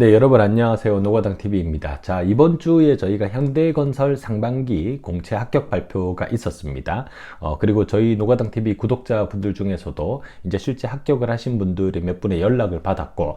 네, 여러분 안녕하세요. 노가당TV입니다. 자, 이번 주에 저희가 현대건설 상반기 공채 합격 발표가 있었습니다. 그리고 저희 노가당TV 구독자분들 중에서도 이제 실제 합격을 하신 분들이 몇 분의 연락을 받았고,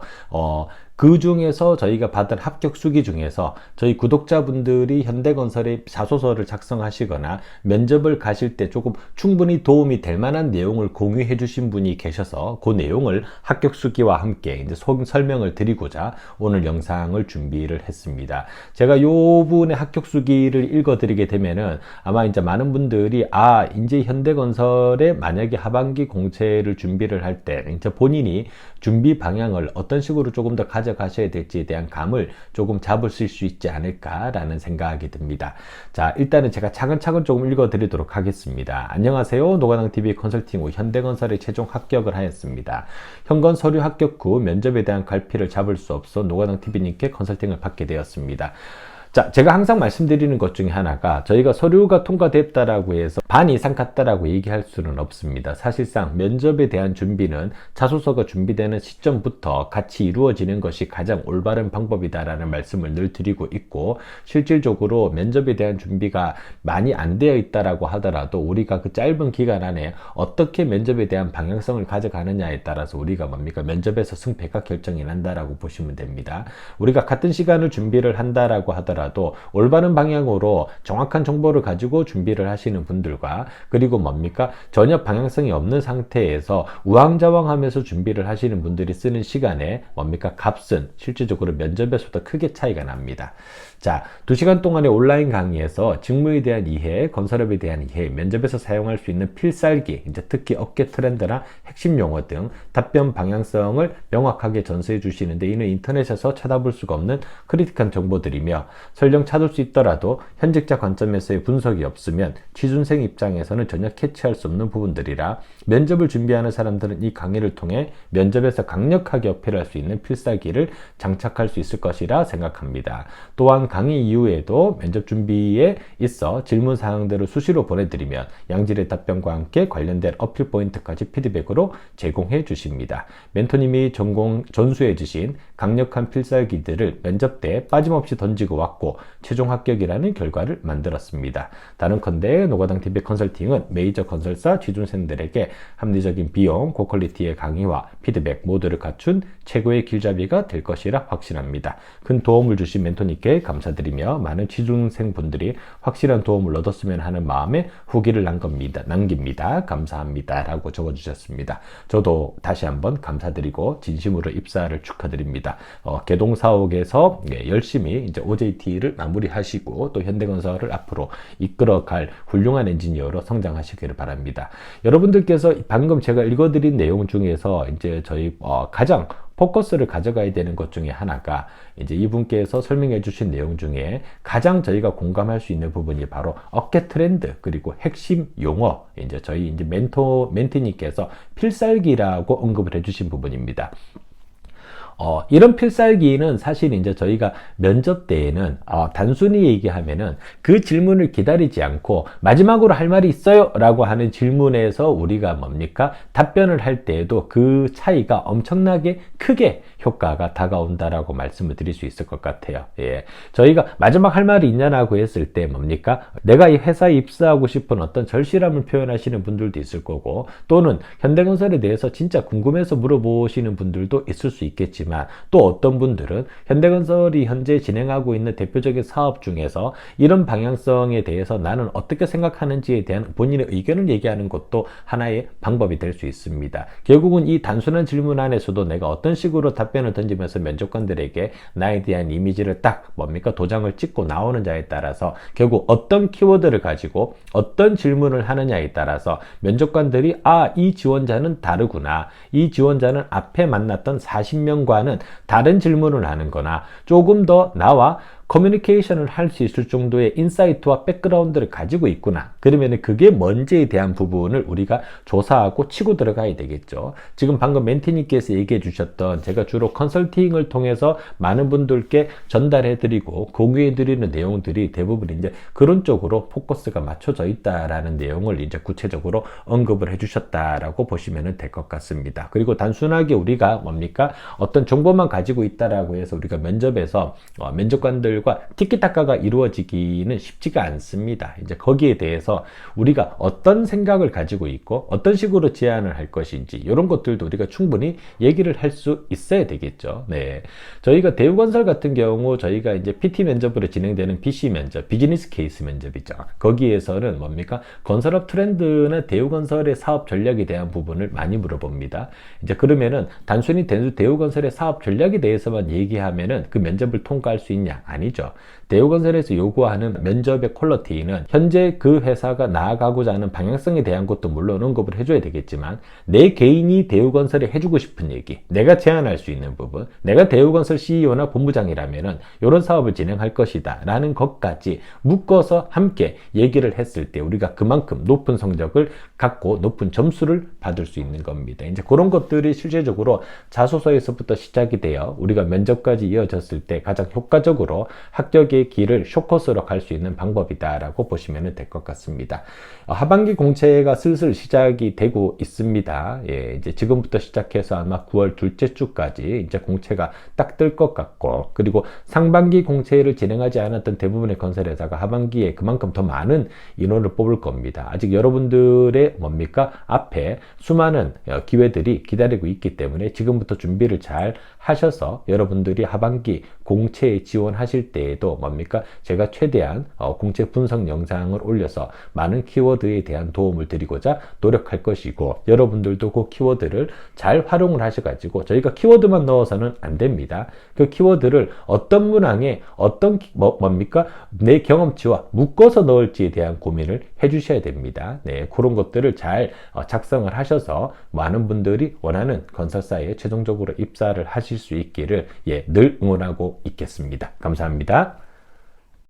그 중에서 저희가 받은 합격 수기 중에서 저희 구독자분들이 현대건설에 자소서를 작성하시거나 면접을 가실 때 조금 충분히 도움이 될 만한 내용을 공유해 주신 분이 계셔서 그 내용을 합격 수기와 함께 이제 설명을 드리고자 오늘 영상을 준비를 했습니다. 제가 요 분의 합격 수기를 읽어 드리게 되면은 아마 이제 많은 분들이 이제 현대건설에 만약에 하반기 공채를 준비를 할 때 이제 본인이 준비 방향을 어떤 식으로 조금 더 가져가셔야 될지에 대한 감을 조금 잡으실 수 있지 않을까라는 생각이 듭니다. 자, 일단은 제가 차근차근 조금 읽어드리도록 하겠습니다. 안녕하세요. 노가당TV 컨설팅 후 현대건설에 최종 합격을 하였습니다. 현건 서류 합격 후 면접에 대한 갈피를 잡을 수 없어 노가당TV님께 컨설팅을 받게 되었습니다. 자, 제가 항상 말씀드리는 것 중에 하나가 저희가 서류가 통과됐다라고 해서 반 이상 갔다라고 얘기할 수는 없습니다. 사실상 면접에 대한 준비는 자소서가 준비되는 시점부터 같이 이루어지는 것이 가장 올바른 방법이다라는 말씀을 늘 드리고 있고, 실질적으로 면접에 대한 준비가 많이 안 되어 있다라고 하더라도 우리가 그 짧은 기간 안에 어떻게 면접에 대한 방향성을 가져가느냐에 따라서 우리가 면접에서 승패가 결정이 난다라고 보시면 됩니다. 우리가 같은 시간을 준비를 한다라고 하더라도 올바른 방향으로 정확한 정보를 가지고 준비를 하시는 분들과, 그리고 전혀 방향성이 없는 상태에서 우왕좌왕하면서 준비를 하시는 분들이 쓰는 시간에 값은 실질적으로 면접에서도 크게 차이가 납니다. 자, 2시간 동안의 온라인 강의에서 직무에 대한 이해, 건설업에 대한 이해, 면접에서 사용할 수 있는 필살기, 이제 특히 업계 트렌드나 핵심 용어 등 답변 방향성을 명확하게 전수해 주시는데, 이는 인터넷에서 찾아볼 수가 없는 크리티컬한 정보들이며, 설령 찾을 수 있더라도 현직자 관점에서의 분석이 없으면 취준생 입장에서는 전혀 캐치할 수 없는 부분들이라, 면접을 준비하는 사람들은 이 강의를 통해 면접에서 강력하게 어필할 수 있는 필살기를 장착할 수 있을 것이라 생각합니다. 또한 강의 이후에도 면접 준비에 있어 질문 사항들을 수시로 보내드리면 양질의 답변과 함께 관련된 어필 포인트까지 피드백으로 제공해 주십니다. 멘토님이 전수해 주신 강력한 필살기들을 면접 때 빠짐없이 던지고 왔고 최종 합격이라는 결과를 만들었습니다. 다른컨대 노가당TV 컨설팅은 메이저 건설사 취준생들에게 합리적인 비용, 고퀄리티의 강의와 피드백 모두를 갖춘 최고의 길잡이가 될 것이라 확신합니다. 큰 도움을 주신 멘토님께 감사드리며 많은 취준생분들이 확실한 도움을 얻었으면 하는 마음에 후기를 남깁니다. 감사합니다. 라고 적어주셨습니다. 저도 다시 한번 감사드리고 진심으로 입사를 축하드립니다. 개동사옥에서 열심히 이제 OJT를 마무리하시고 또 현대건설을 앞으로 이끌어갈 훌륭한 엔지니어로 성장하시기를 바랍니다. 여러분들께서 방금 제가 읽어드린 내용 중에서 이제 저희 가장 포커스를 가져가야 되는 것 중에 하나가, 이제 이분께서 설명해 주신 내용 중에 가장 저희가 공감할 수 있는 부분이 바로 업계 트렌드, 그리고 핵심 용어, 이제 저희 이제 멘티님께서 필살기라고 언급을 해 주신 부분입니다. 이런 필살기는 사실 이제 저희가 면접 때에는 단순히 얘기하면은 그 질문을 기다리지 않고 마지막으로 할 말이 있어요? 라고 하는 질문에서 우리가 답변을 할 때에도 그 차이가 엄청나게 크게 효과가 다가온다라고 말씀을 드릴 수 있을 것 같아요. 예. 저희가 마지막 할 말이 있냐라고 했을 때 내가 이 회사에 입사하고 싶은 어떤 절실함을 표현하시는 분들도 있을 거고, 또는 현대건설에 대해서 진짜 궁금해서 물어보시는 분들도 있을 수 있겠지만, 또 어떤 분들은 현대건설이 현재 진행하고 있는 대표적인 사업 중에서 이런 방향성에 대해서 나는 어떻게 생각하는지에 대한 본인의 의견을 얘기하는 것도 하나의 방법이 될 수 있습니다. 결국은 이 단순한 질문 안에서도 내가 어떤 식으로 답변을 던지면서 면접관들에게 나에 대한 이미지를 도장을 찍고 나오는 자에 따라서, 결국 어떤 키워드를 가지고 어떤 질문을 하느냐에 따라서 면접관들이 이 지원자는 다르구나, 이 지원자는 앞에 만났던 40명과는 다른 질문을 하는 거나 조금 더 나와 커뮤니케이션을 할 수 있을 정도의 인사이트와 백그라운드를 가지고 있구나. 그러면 그게 뭔지에 대한 부분을 우리가 조사하고 치고 들어가야 되겠죠. 지금 방금 멘티님께서 얘기해 주셨던 제가 주로 컨설팅을 통해서 많은 분들께 전달해 드리고 공유해 드리는 내용들이 대부분 이제 그런 쪽으로 포커스가 맞춰져 있다라는 내용을 이제 구체적으로 언급을 해 주셨다라고 보시면 될 것 같습니다. 그리고 단순하게 우리가 뭡니까? 어떤 정보만 가지고 있다라고 해서 우리가 면접에서 면접관들과 티키타카가 이루어지기는 쉽지가 않습니다. 이제 거기에 대해서 우리가 어떤 생각을 가지고 있고 어떤 식으로 제안을 할 것인지 이런 것들도 우리가 충분히 얘기를 할 수 있어야 되겠죠. 네. 저희가 대우건설 같은 경우 저희가 이제 PT 면접으로 진행되는 BC 면접, 비즈니스 케이스 면접이죠. 거기에서는 뭡니까? 건설업 트렌드나 대우건설의 사업 전략에 대한 부분을 많이 물어봅니다. 이제 그러면은 단순히 대우건설의 사업 전략에 대해서만 얘기하면은 그 면접을 통과할 수 있냐? 아니죠. 대우건설에서 요구하는 면접의 퀄리티는 현재 그 회사가 나아가고자 하는 방향성에 대한 것도 물론 언급을 해줘야 되겠지만 내 개인이 대우건설에 해주고 싶은 얘기, 내가 제안할 수 있는 부분, 내가 대우건설 CEO나 본부장이라면은 이런 사업을 진행할 것이다 라는 것까지 묶어서 함께 얘기를 했을 때 우리가 그만큼 높은 성적을 갖고 높은 점수를 받을 수 있는 겁니다. 이제 그런 것들이 실제적으로 자소서에서부터 시작이 되어 우리가 면접까지 이어졌을 때 가장 효과적으로 합격의 길을 쇼컷으로 갈 수 있는 방법이다라고 보시면 될 것 같습니다. 하반기 공채가 슬슬 시작이 되고 있습니다. 예, 이제 지금부터 시작해서 아마 9월 둘째 주까지 이제 공채가 딱 뜰 것 같고, 그리고 상반기 공채를 진행하지 않았던 대부분의 건설회사가 하반기에 그만큼 더 많은 인원을 뽑을 겁니다. 아직 여러분들의 뭡니까? 앞에 수많은 기회들이 기다리고 있기 때문에 지금부터 준비를 잘 하셔서 여러분들이 하반기 공채에 지원하실 때에도 뭡니까? 제가 최대한 공채 분석 영상을 올려서 많은 키워드에 대한 도움을 드리고자 노력할 것이고, 여러분들도 그 키워드를 잘 활용을 하셔가지고, 저희가 키워드만 넣어서는 안 됩니다. 그 키워드를 어떤 문항에 어떤 뭡니까? 내 경험치와 묶어서 넣을지에 대한 고민을 해주셔야 됩니다. 네, 그런 것들을 잘 작성을 하셔서 많은 분들이 원하는 건설사에 최종적으로 입사를 하실 수 있기를 늘 응원하고 있겠습니다. 감사합니다.